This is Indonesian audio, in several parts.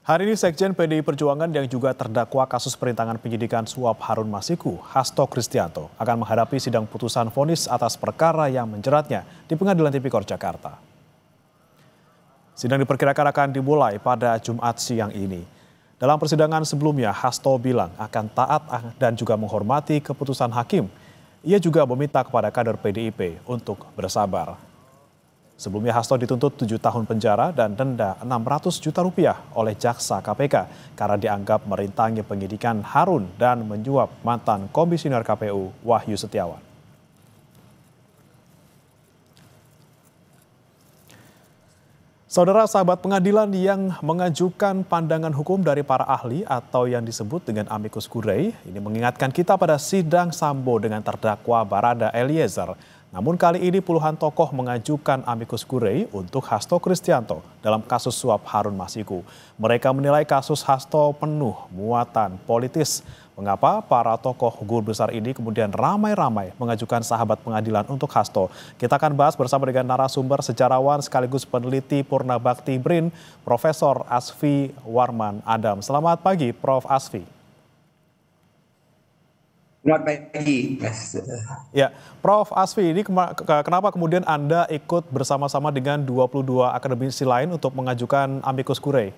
Hari ini Sekjen PDI Perjuangan yang juga terdakwa kasus perintangan penyidikan suap Harun Masiku, Hasto Kristianto, akan menghadapi sidang putusan vonis atas perkara yang menjeratnya di Pengadilan Tipikor Jakarta. Sidang diperkirakan akan dimulai pada Jumat siang ini. Dalam persidangan sebelumnya, Hasto bilang akan taat dan juga menghormati keputusan hakim. Ia juga meminta kepada kader PDIP untuk bersabar. Sebelumnya Hasto dituntut 7 tahun penjara dan denda 600 juta rupiah oleh jaksa KPK karena dianggap merintangi penyidikan Harun dan menyuap mantan komisioner KPU Wahyu Setiawan. Saudara, sahabat pengadilan yang mengajukan pandangan hukum dari para ahli atau yang disebut dengan amicus curiae ini mengingatkan kita pada sidang Sambo dengan terdakwa Barada Eliezer. Namun kali ini puluhan tokoh mengajukan amicus curiae untuk Hasto Kristianto dalam kasus suap Harun Masiku. Mereka menilai kasus Hasto penuh muatan politis. Mengapa para tokoh guru besar ini kemudian ramai-ramai mengajukan sahabat pengadilan untuk Hasto? Kita akan bahas bersama dengan narasumber sejarawan sekaligus peneliti Purnabakti BRIN, Profesor Asfi Warman Adam. Selamat pagi, Prof. Asfi. Selamat pagi, Mas. Ya, Prof. Asfi, ini kenapa kemudian Anda ikut bersama-sama dengan 22 akademisi lain untuk mengajukan amicus curiae?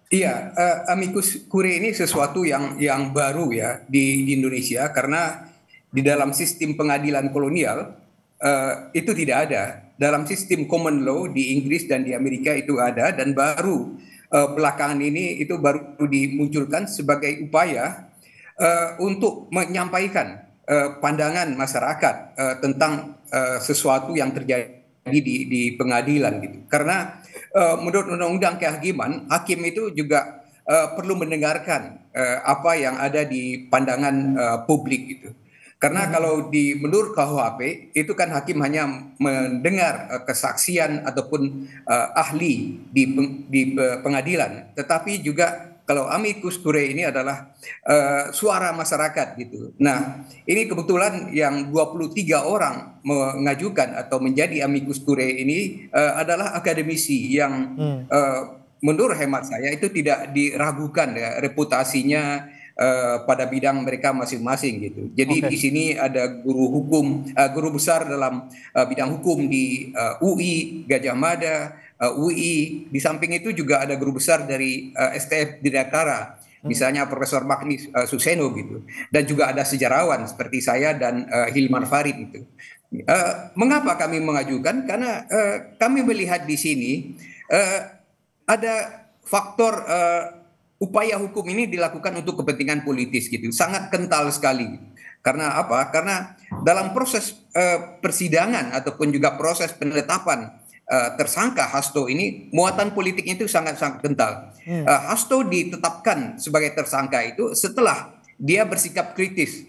Iya, amicus curiae ini sesuatu yang baru ya di Indonesia karena di dalam sistem pengadilan kolonial itu tidak ada. Dalam sistem common law di Inggris dan di Amerika itu ada, dan baru belakangan ini itu baru dimunculkan sebagai upaya untuk menyampaikan pandangan masyarakat tentang sesuatu yang terjadi di pengadilan gitu. Karena menurut Undang-Undang Kehakiman, hakim itu juga perlu mendengarkan apa yang ada di pandangan publik gitu. Karena kalau menurut KUHP itu kan hakim hanya mendengar kesaksian ataupun ahli di pengadilan, tetapi juga kalau amicus curiae ini adalah suara masyarakat gitu. Nah, ini kebetulan yang 23 orang mengajukan atau menjadi amicus curiae ini adalah akademisi yang menurut hemat saya itu tidak diragukan ya reputasinya pada bidang mereka masing-masing gitu. Jadi di sini ada guru hukum, guru besar dalam bidang hukum di UI Gajah Mada, UI. Di samping itu juga ada guru besar dari STF Bidakara, misalnya Profesor Magni Suseno gitu. Dan juga ada sejarawan seperti saya dan Hilman Farid itu. Mengapa kami mengajukan? Karena kami melihat di sini ada faktor upaya hukum ini dilakukan untuk kepentingan politis gitu, sangat kental sekali. Karena apa? Karena dalam proses persidangan ataupun juga proses penetapan tersangka Hasto ini, muatan politiknya itu sangat-sangat kental. Hasto ditetapkan sebagai tersangka itu setelah dia bersikap kritis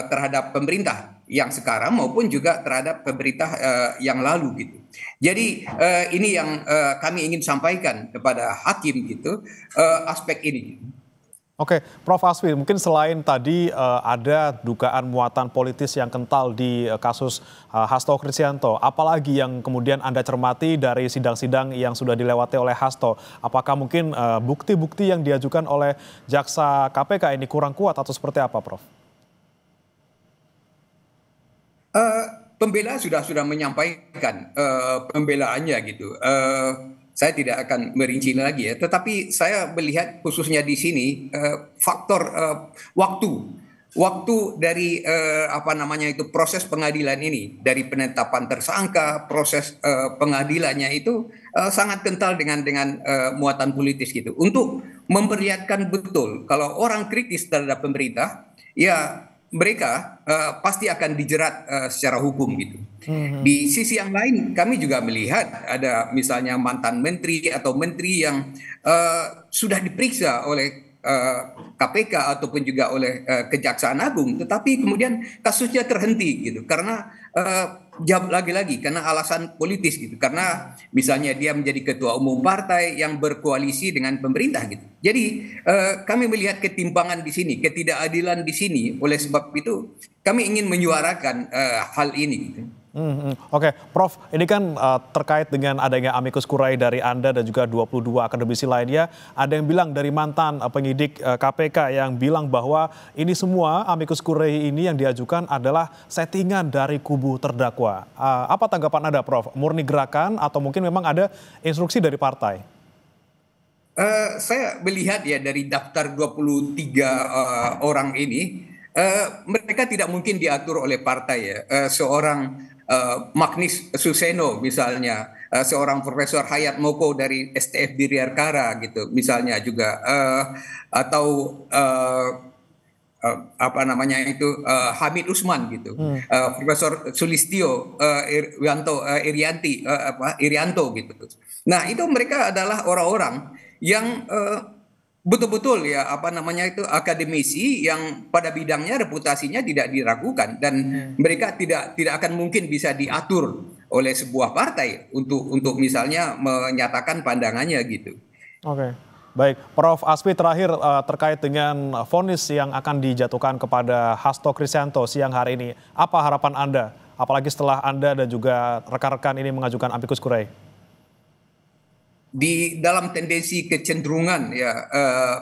terhadap pemerintah yang sekarang maupun juga terhadap pemerintah yang lalu gitu. Jadi ini yang kami ingin sampaikan kepada hakim gitu, aspek ini. Oke, Prof. Asfi, mungkin selain tadi ada dugaan muatan politis yang kental di kasus Hasto Kristianto, apalagi yang kemudian Anda cermati dari sidang-sidang yang sudah dilewati oleh Hasto? Apakah mungkin bukti-bukti yang diajukan oleh jaksa KPK ini kurang kuat atau seperti apa, Prof? Pembela sudah menyampaikan pembelaannya gitu. Saya tidak akan merinci lagi ya, tetapi saya melihat khususnya di sini faktor waktu dari apa namanya itu proses pengadilan ini, dari penetapan tersangka, proses pengadilannya itu sangat kental dengan muatan politis gitu, untuk memperlihatkan betul kalau orang kritis terhadap pemerintah ya mereka pasti akan dijerat secara hukum gitu. Di sisi yang lain kami juga melihat ada misalnya mantan menteri atau menteri yang sudah diperiksa oleh KPK ataupun juga oleh Kejaksaan Agung, tetapi kemudian kasusnya terhenti gitu karena lagi-lagi karena alasan politis gitu, karena misalnya dia menjadi ketua umum partai yang berkoalisi dengan pemerintah gitu. Jadi kami melihat ketimpangan di sini, ketidakadilan di sini. Oleh sebab itu kami ingin menyuarakan hal ini gitu. Oke, Prof, ini kan terkait dengan adanya amicus curiae dari Anda dan juga 22 akademisi lainnya, ada yang bilang dari mantan penyidik KPK yang bilang bahwa ini semua amicus curiae ini yang diajukan adalah settingan dari kubu terdakwa. Apa tanggapan Anda, Prof? Murni gerakan atau mungkin memang ada instruksi dari partai? Saya melihat ya dari daftar 23 orang ini, mereka tidak mungkin diatur oleh partai ya. Seorang Magnis Suseno misalnya, seorang Profesor Hayat Moko dari STF Biryarkara gitu misalnya juga, atau apa namanya itu Hamid Usman gitu, Profesor Sulistyo Irianto gitu. Nah itu mereka adalah orang-orang yang betul-betul ya apa namanya itu akademisi yang pada bidangnya reputasinya tidak diragukan dan mereka tidak akan mungkin bisa diatur oleh sebuah partai untuk misalnya menyatakan pandangannya gitu. Oke, baik. Prof. Asfi terakhir terkait dengan vonis yang akan dijatuhkan kepada Hasto Kristianto siang hari ini. Apa harapan Anda? Apalagi setelah Anda dan juga rekan-rekan ini mengajukan amicus curiae. Di dalam tendensi kecenderungan ya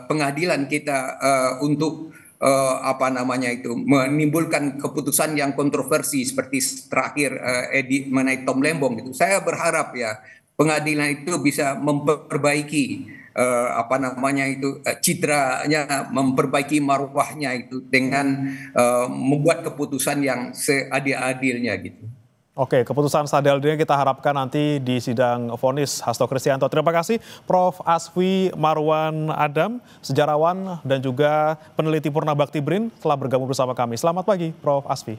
pengadilan kita untuk apa namanya itu menimbulkan keputusan yang kontroversi seperti terakhir mengenai Tom Lembong gitu. Saya berharap ya pengadilan itu bisa memperbaiki apa namanya itu citranya, memperbaiki marwahnya itu dengan membuat keputusan yang seadil-adilnya gitu. Oke, keputusan seadil-adilnya kita harapkan nanti di sidang vonis Hasto Kristianto. Terima kasih Prof. Asfi Marwan Adam, sejarawan dan juga peneliti Purna Bakti BRIN telah bergabung bersama kami. Selamat pagi Prof. Asfi.